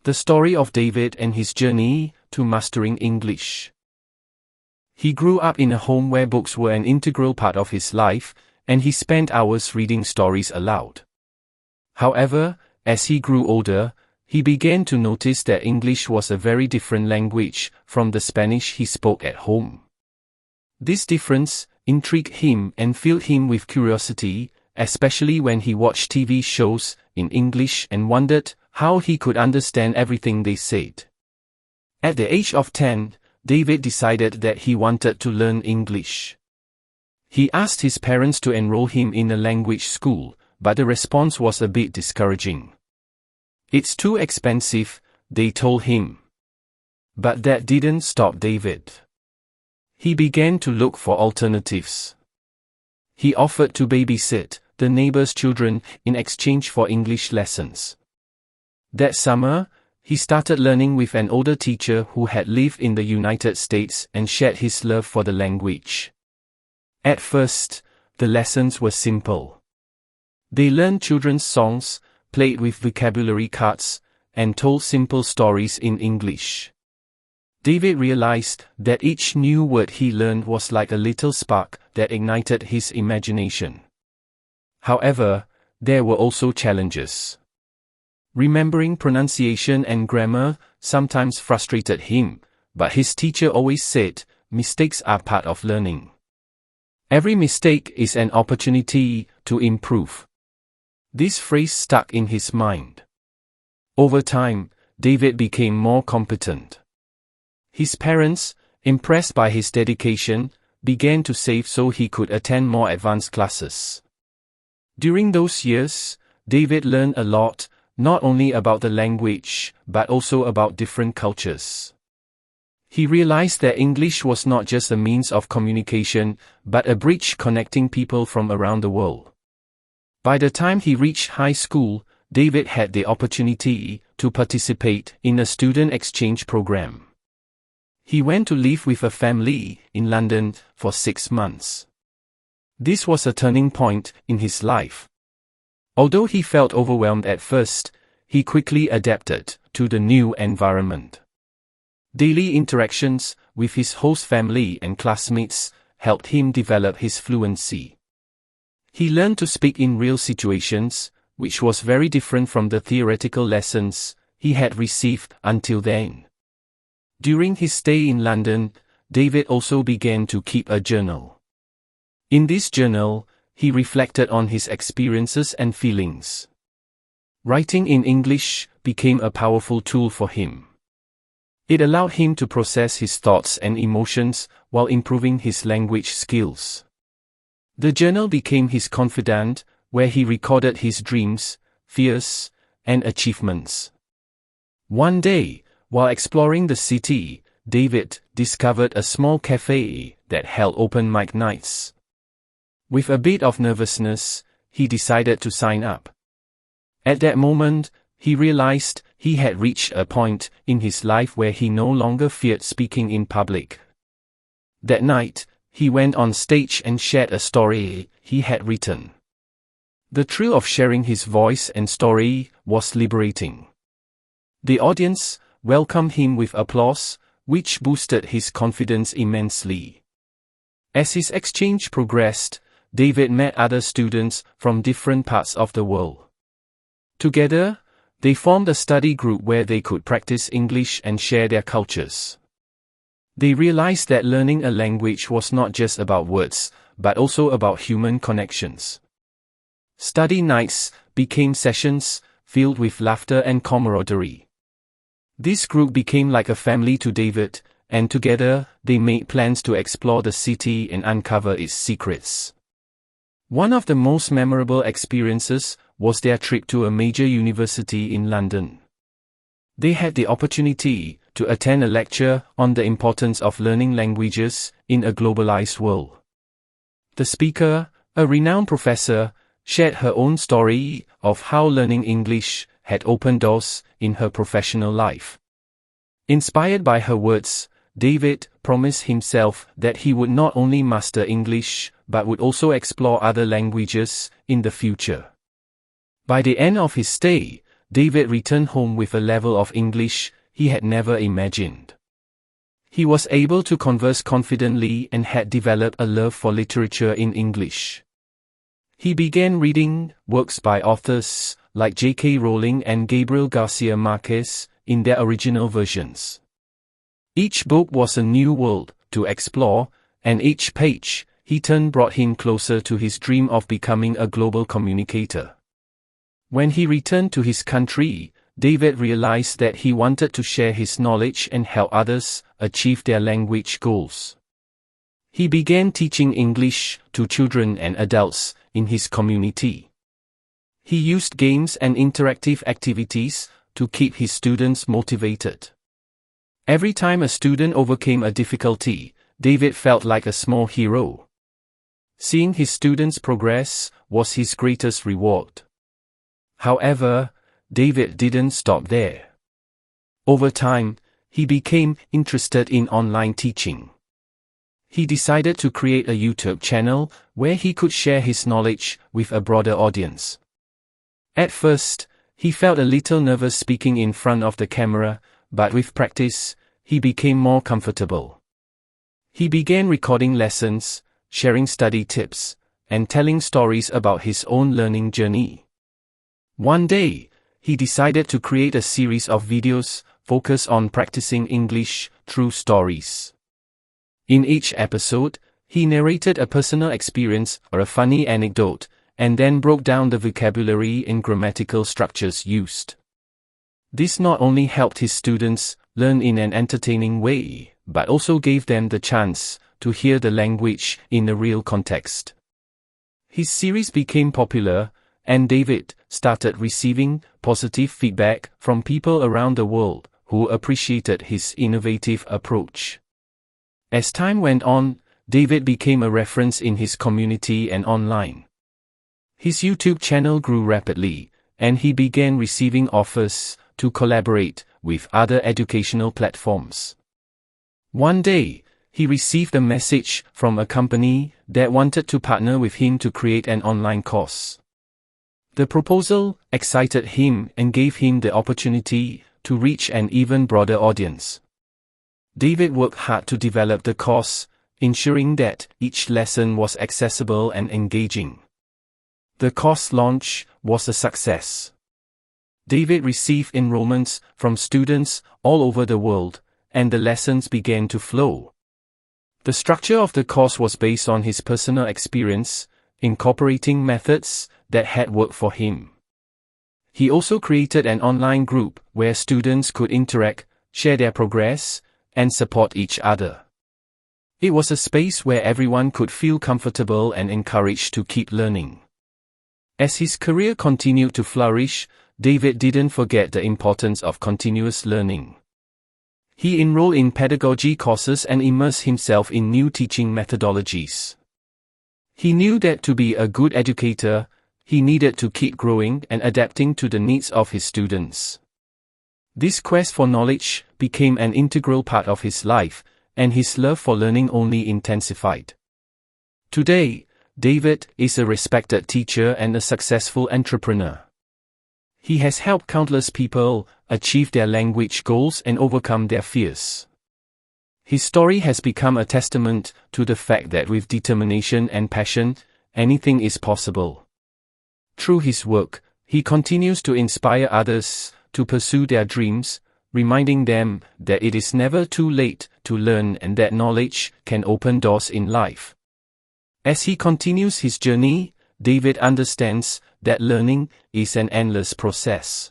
The story of David and his journey to mastering English. He grew up in a home where books were an integral part of his life, and he spent hours reading stories aloud. However, as he grew older, he began to notice that English was a very different language from the Spanish he spoke at home. This difference intrigued him and filled him with curiosity, especially when he watched TV shows in English and wondered how he could understand everything they said. At the age of 10, David decided that he wanted to learn English. He asked his parents to enroll him in a language school, but the response was a bit discouraging. "It's too expensive," they told him. But that didn't stop David. He began to look for alternatives. He offered to babysit the neighbors' children in exchange for English lessons. That summer, he started learning with an older teacher who had lived in the United States and shared his love for the language. At first, the lessons were simple. They learned children's songs, played with vocabulary cards, and told simple stories in English. David realized that each new word he learned was like a little spark that ignited his imagination. However, there were also challenges. Remembering pronunciation and grammar sometimes frustrated him, but his teacher always said, "Mistakes are part of learning. Every mistake is an opportunity to improve." This phrase stuck in his mind. Over time, David became more competent. His parents, impressed by his dedication, began to save so he could attend more advanced classes. During those years, David learned a lot, not only about the language, but also about different cultures. He realized that English was not just a means of communication, but a bridge connecting people from around the world. By the time he reached high school, David had the opportunity to participate in a student exchange program. He went to live with a family in London for 6 months. This was a turning point in his life. Although he felt overwhelmed at first, he quickly adapted to the new environment. Daily interactions with his host family and classmates helped him develop his fluency. He learned to speak in real situations, which was very different from the theoretical lessons he had received until then. During his stay in London, David also began to keep a journal. In this journal, he reflected on his experiences and feelings. Writing in English became a powerful tool for him. It allowed him to process his thoughts and emotions while improving his language skills. The journal became his confidant, where he recorded his dreams, fears, and achievements. One day, while exploring the city, David discovered a small cafe that held open mic nights. With a bit of nervousness, he decided to sign up. At that moment, he realized he had reached a point in his life where he no longer feared speaking in public. That night, he went on stage and shared a story he had written. The thrill of sharing his voice and story was liberating. The audience welcomed him with applause, which boosted his confidence immensely. As his exchange progressed, David met other students from different parts of the world. Together, they formed a study group where they could practice English and share their cultures. They realized that learning a language was not just about words, but also about human connections. Study nights became sessions filled with laughter and camaraderie. This group became like a family to David, and together, they made plans to explore the city and uncover its secrets. One of the most memorable experiences was their trip to a major university in London. They had the opportunity to attend a lecture on the importance of learning languages in a globalized world. The speaker, a renowned professor, shared her own story of how learning English had opened doors in her professional life. Inspired by her words, David promised himself that he would not only master English, but would also explore other languages in the future. By the end of his stay, David returned home with a level of English he had never imagined. He was able to converse confidently and had developed a love for literature in English. He began reading works by authors like J.K. Rowling and Gabriel Garcia Marquez in their original versions. Each book was a new world to explore, and each page he turned brought him closer to his dream of becoming a global communicator. When he returned to his country, David realized that he wanted to share his knowledge and help others achieve their language goals. He began teaching English to children and adults in his community. He used games and interactive activities to keep his students motivated. Every time a student overcame a difficulty, David felt like a small hero. Seeing his students progress was his greatest reward. However, David didn't stop there. Over time, he became interested in online teaching. He decided to create a YouTube channel where he could share his knowledge with a broader audience. At first, he felt a little nervous speaking in front of the camera, but with practice, he became more comfortable. He began recording lessons, sharing study tips, and telling stories about his own learning journey. One day, he decided to create a series of videos focused on practicing English through stories. In each episode, he narrated a personal experience or a funny anecdote, and then broke down the vocabulary and grammatical structures used. This not only helped his students learn in an entertaining way, but also gave them the chance to hear the language in a real context. His series became popular, and David started receiving positive feedback from people around the world who appreciated his innovative approach. As time went on, David became a reference in his community and online. His YouTube channel grew rapidly, and he began receiving offers to collaborate with other educational platforms. One day, he received a message from a company that wanted to partner with him to create an online course. The proposal excited him and gave him the opportunity to reach an even broader audience. David worked hard to develop the course, ensuring that each lesson was accessible and engaging. The course launch was a success. David received enrollments from students all over the world, and the lessons began to flow. The structure of the course was based on his personal experience, incorporating methods that had worked for him. He also created an online group where students could interact, share their progress, and support each other. It was a space where everyone could feel comfortable and encouraged to keep learning. As his career continued to flourish, David didn't forget the importance of continuous learning. He enrolled in pedagogy courses and immersed himself in new teaching methodologies. He knew that to be a good educator, he needed to keep growing and adapting to the needs of his students. This quest for knowledge became an integral part of his life, and his love for learning only intensified. Today, David is a respected teacher and a successful entrepreneur. He has helped countless people achieve their language goals and overcome their fears. His story has become a testament to the fact that with determination and passion, anything is possible. Through his work, he continues to inspire others to pursue their dreams, reminding them that it is never too late to learn and that knowledge can open doors in life. As he continues his journey, David understands that learning is an endless process.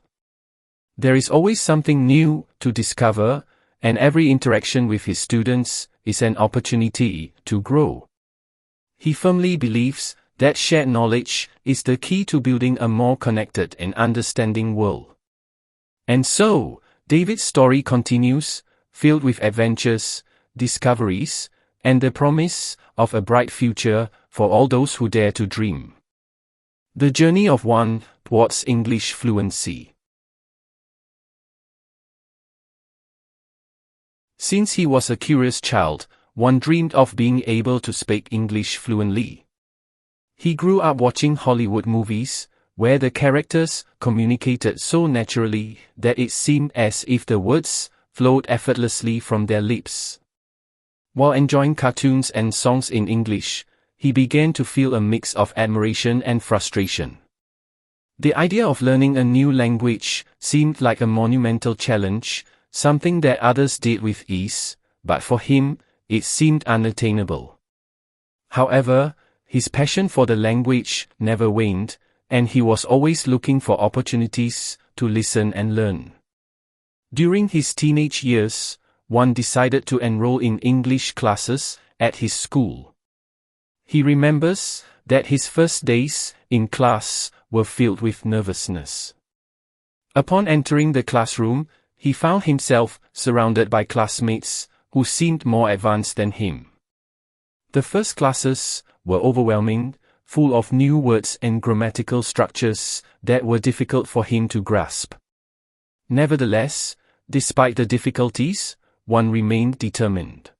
There is always something new to discover, and every interaction with his students is an opportunity to grow. He firmly believes that shared knowledge is the key to building a more connected and understanding world. And so, David's story continues, filled with adventures, discoveries, and the promise of a bright future for all those who dare to dream. The journey of one towards English fluency. Since he was a curious child, one dreamed of being able to speak English fluently. He grew up watching Hollywood movies, where the characters communicated so naturally that it seemed as if the words flowed effortlessly from their lips. While enjoying cartoons and songs in English, he began to feel a mix of admiration and frustration. The idea of learning a new language seemed like a monumental challenge, something that others did with ease, but for him, it seemed unattainable. However, his passion for the language never waned, and he was always looking for opportunities to listen and learn. During his teenage years, one decided to enroll in English classes at his school. He remembers that his first days in class were filled with nervousness. Upon entering the classroom, he found himself surrounded by classmates who seemed more advanced than him. The first classes were overwhelming, full of new words and grammatical structures that were difficult for him to grasp. Nevertheless, despite the difficulties, one remained determined.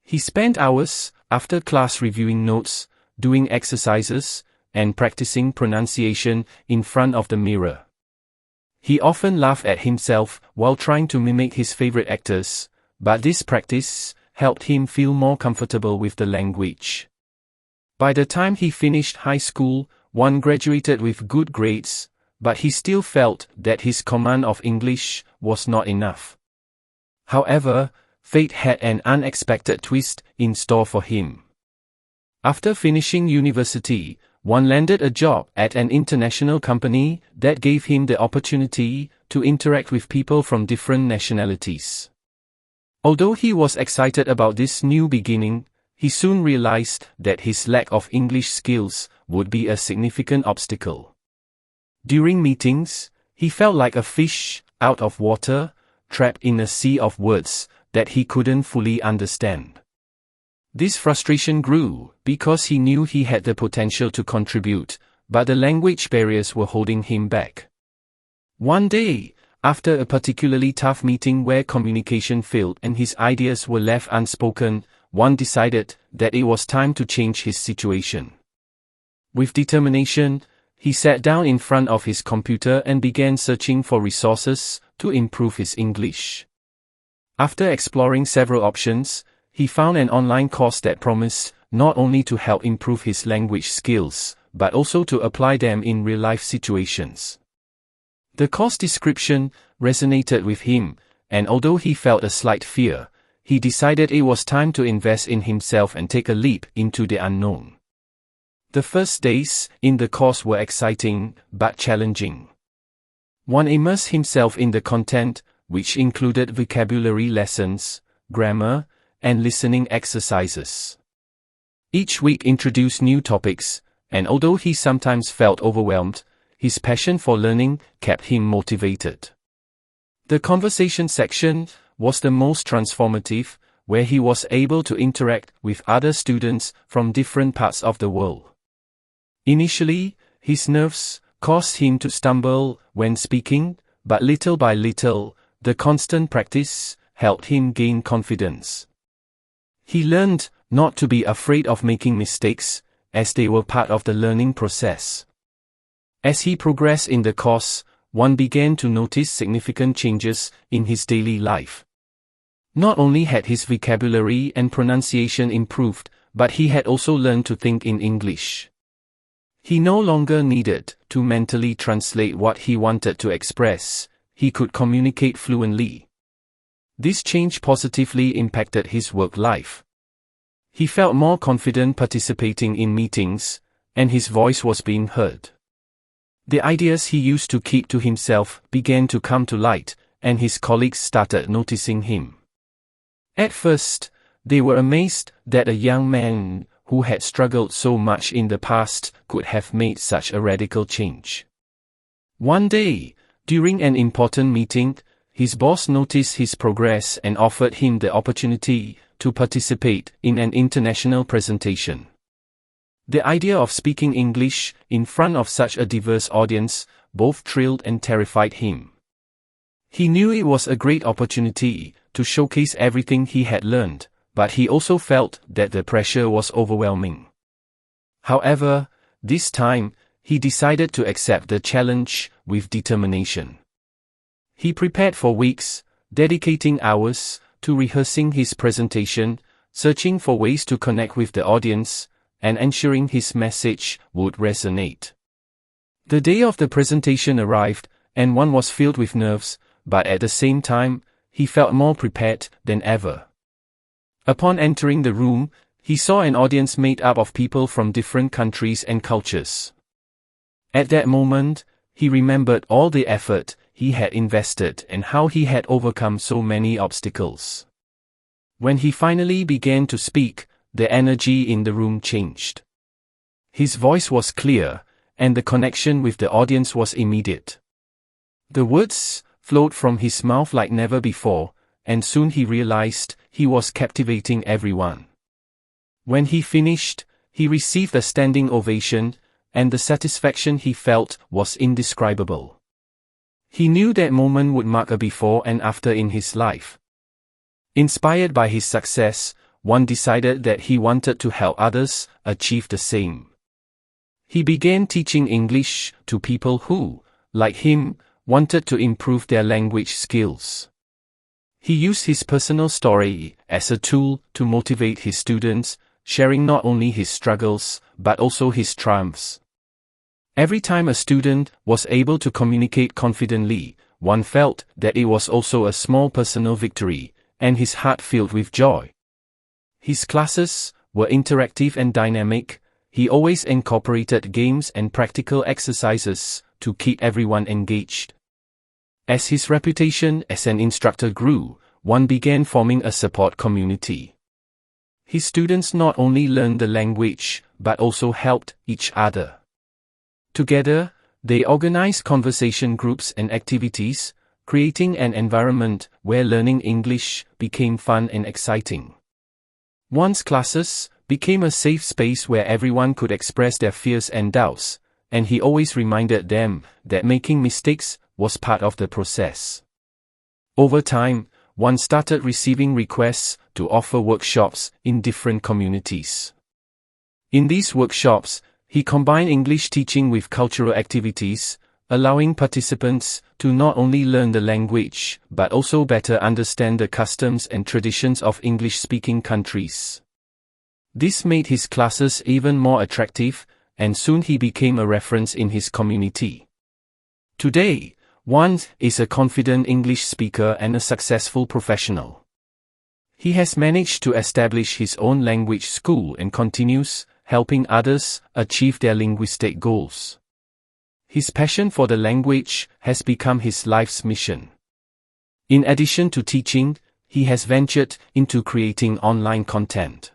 He spent hours after class reviewing notes, doing exercises, and practicing pronunciation in front of the mirror. He often laughed at himself while trying to mimic his favorite actors, but this practice helped him feel more comfortable with the language. By the time he finished high school, one graduated with good grades, but he still felt that his command of English was not enough. However, fate had an unexpected twist in store for him. After finishing university, one landed a job at an international company that gave him the opportunity to interact with people from different nationalities. Although he was excited about this new beginning, he soon realized that his lack of English skills would be a significant obstacle. During meetings, he felt like a fish out of water, trapped in a sea of words that he couldn't fully understand. This frustration grew because he knew he had the potential to contribute, but the language barriers were holding him back. One day, after a particularly tough meeting where communication failed and his ideas were left unspoken, one decided that it was time to change his situation. With determination, he sat down in front of his computer and began searching for resources to improve his English. After exploring several options, he found an online course that promised not only to help improve his language skills, but also to apply them in real-life situations. The course description resonated with him, and although he felt a slight fear, he decided it was time to invest in himself and take a leap into the unknown. The first days in the course were exciting, but challenging. One immersed himself in the content, which included vocabulary lessons, grammar, and listening exercises. Each week introduced new topics, and although he sometimes felt overwhelmed, his passion for learning kept him motivated. The conversation section was the most transformative, where he was able to interact with other students from different parts of the world. Initially, his nerves caused him to stumble when speaking, but little by little, the constant practice helped him gain confidence. He learned not to be afraid of making mistakes, as they were part of the learning process. As he progressed in the course, one began to notice significant changes in his daily life. Not only had his vocabulary and pronunciation improved, but he had also learned to think in English. He no longer needed to mentally translate what he wanted to express, he could communicate fluently. This change positively impacted his work life. He felt more confident participating in meetings, and his voice was being heard. The ideas he used to keep to himself began to come to light, and his colleagues started noticing him. At first, they were amazed that a young man who had struggled so much in the past could have made such a radical change. One day, during an important meeting, his boss noticed his progress and offered him the opportunity to participate in an international presentation. The idea of speaking English in front of such a diverse audience both thrilled and terrified him. He knew it was a great opportunity to showcase everything he had learned, but he also felt that the pressure was overwhelming. However, this time, he decided to accept the challenge with determination. He prepared for weeks, dedicating hours to rehearsing his presentation, searching for ways to connect with the audience, and ensuring his message would resonate. The day of the presentation arrived, and one was filled with nerves, but at the same time, he felt more prepared than ever. Upon entering the room, he saw an audience made up of people from different countries and cultures. At that moment, he remembered all the effort he had invested and how he had overcome so many obstacles. When he finally began to speak, the energy in the room changed. His voice was clear, and the connection with the audience was immediate. The words flowed from his mouth like never before, and soon he realized he was captivating everyone. When he finished, he received a standing ovation, and the satisfaction he felt was indescribable. He knew that moment would mark a before and after in his life. Inspired by his success, one decided that he wanted to help others achieve the same. He began teaching English to people who, like him, wanted to improve their language skills. He used his personal story as a tool to motivate his students, sharing not only his struggles, but also his triumphs. Every time a student was able to communicate confidently, one felt that it was also a small personal victory, and his heart filled with joy. His classes were interactive and dynamic. He always incorporated games and practical exercises to keep everyone engaged. As his reputation as an instructor grew, one began forming a support community. His students not only learned the language, but also helped each other. Together, they organized conversation groups and activities, creating an environment where learning English became fun and exciting. One's classes became a safe space where everyone could express their fears and doubts, and he always reminded them that making mistakes was part of the process. Over time, one started receiving requests to offer workshops in different communities. In these workshops, he combined English teaching with cultural activities, allowing participants to not only learn the language, but also better understand the customs and traditions of English-speaking countries. This made his classes even more attractive, and soon he became a reference in his community. Today, Wan is a confident English speaker and a successful professional. He has managed to establish his own language school and continues helping others achieve their linguistic goals. His passion for the language has become his life's mission. In addition to teaching, he has ventured into creating online content.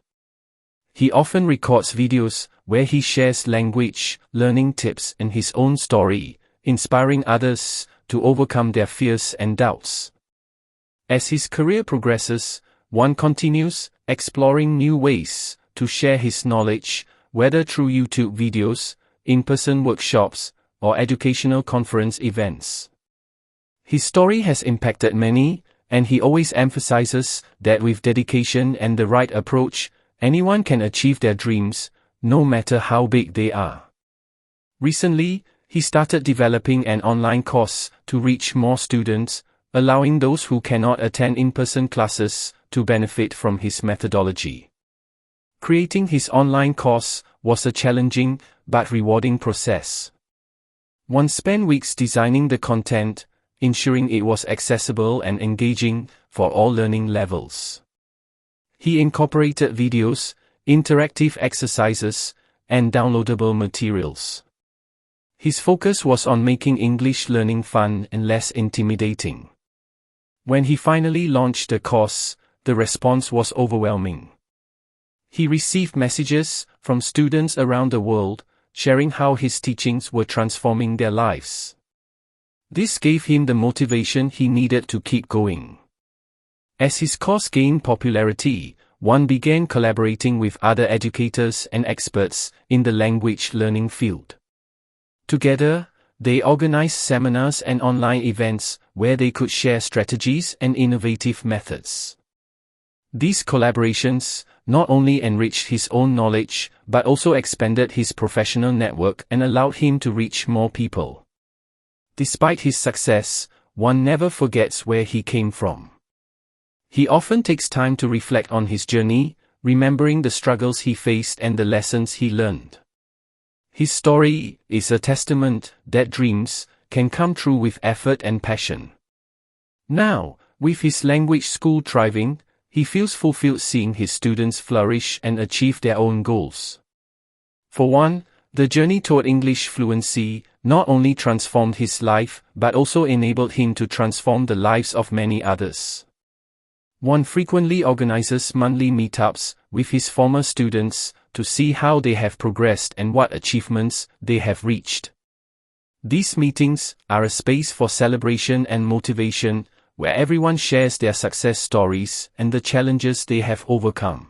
He often records videos where he shares language learning tips and his own story, inspiring others to overcome their fears and doubts. As his career progresses, one continues exploring new ways to share his knowledge, whether through YouTube videos, in-person workshops, or educational conference events. His story has impacted many, and he always emphasizes that with dedication and the right approach, anyone can achieve their dreams, no matter how big they are. Recently, he started developing an online course to reach more students, allowing those who cannot attend in-person classes to benefit from his methodology. Creating his online course was a challenging but rewarding process. One spent weeks designing the content, ensuring it was accessible and engaging for all learning levels. He incorporated videos, interactive exercises, and downloadable materials. His focus was on making English learning fun and less intimidating. When he finally launched the course, the response was overwhelming. He received messages from students around the world, sharing how his teachings were transforming their lives. This gave him the motivation he needed to keep going. As his course gained popularity, one began collaborating with other educators and experts in the language learning field. Together, they organized seminars and online events where they could share strategies and innovative methods. These collaborations not only enriched his own knowledge, but also expanded his professional network and allowed him to reach more people. Despite his success, one never forgets where he came from. He often takes time to reflect on his journey, remembering the struggles he faced and the lessons he learned. His story is a testament that dreams can come true with effort and passion. Now, with his language school thriving, he feels fulfilled seeing his students flourish and achieve their own goals. For one, the journey toward English fluency not only transformed his life but also enabled him to transform the lives of many others. One frequently organizes monthly meetups with his former students to see how they have progressed and what achievements they have reached. These meetings are a space for celebration and motivation, where everyone shares their success stories and the challenges they have overcome.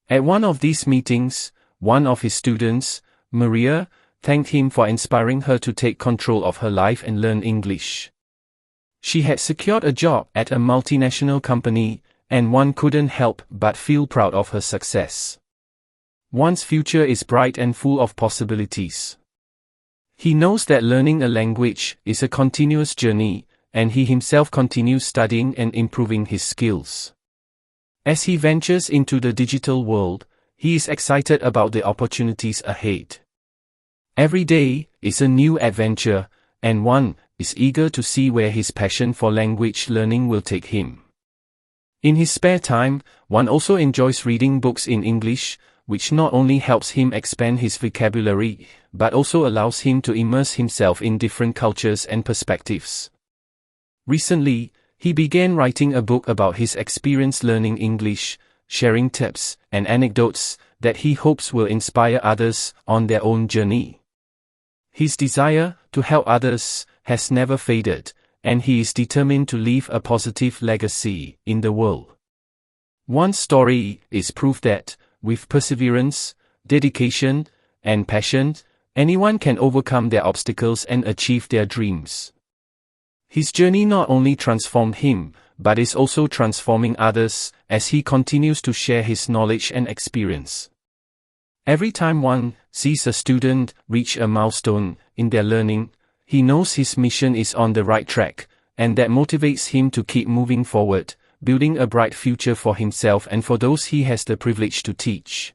At one of these meetings, one of his students, Maria, thanked him for inspiring her to take control of her life and learn English. She had secured a job at a multinational company, and one couldn't help but feel proud of her success. One's future is bright and full of possibilities. He knows that learning a language is a continuous journey, and he himself continues studying and improving his skills. As he ventures into the digital world, he is excited about the opportunities ahead. Every day is a new adventure, and one is eager to see where his passion for language learning will take him. In his spare time, one also enjoys reading books in English, which not only helps him expand his vocabulary, but also allows him to immerse himself in different cultures and perspectives. Recently, he began writing a book about his experience learning English, sharing tips and anecdotes that he hopes will inspire others on their own journey. His desire to help others has never faded, and he is determined to leave a positive legacy in the world. One story is proof that, with perseverance, dedication, and passion, anyone can overcome their obstacles and achieve their dreams. His journey not only transformed him, but is also transforming others as he continues to share his knowledge and experience. Every time one sees a student reach a milestone in their learning, he knows his mission is on the right track, and that motivates him to keep moving forward, building a bright future for himself and for those he has the privilege to teach.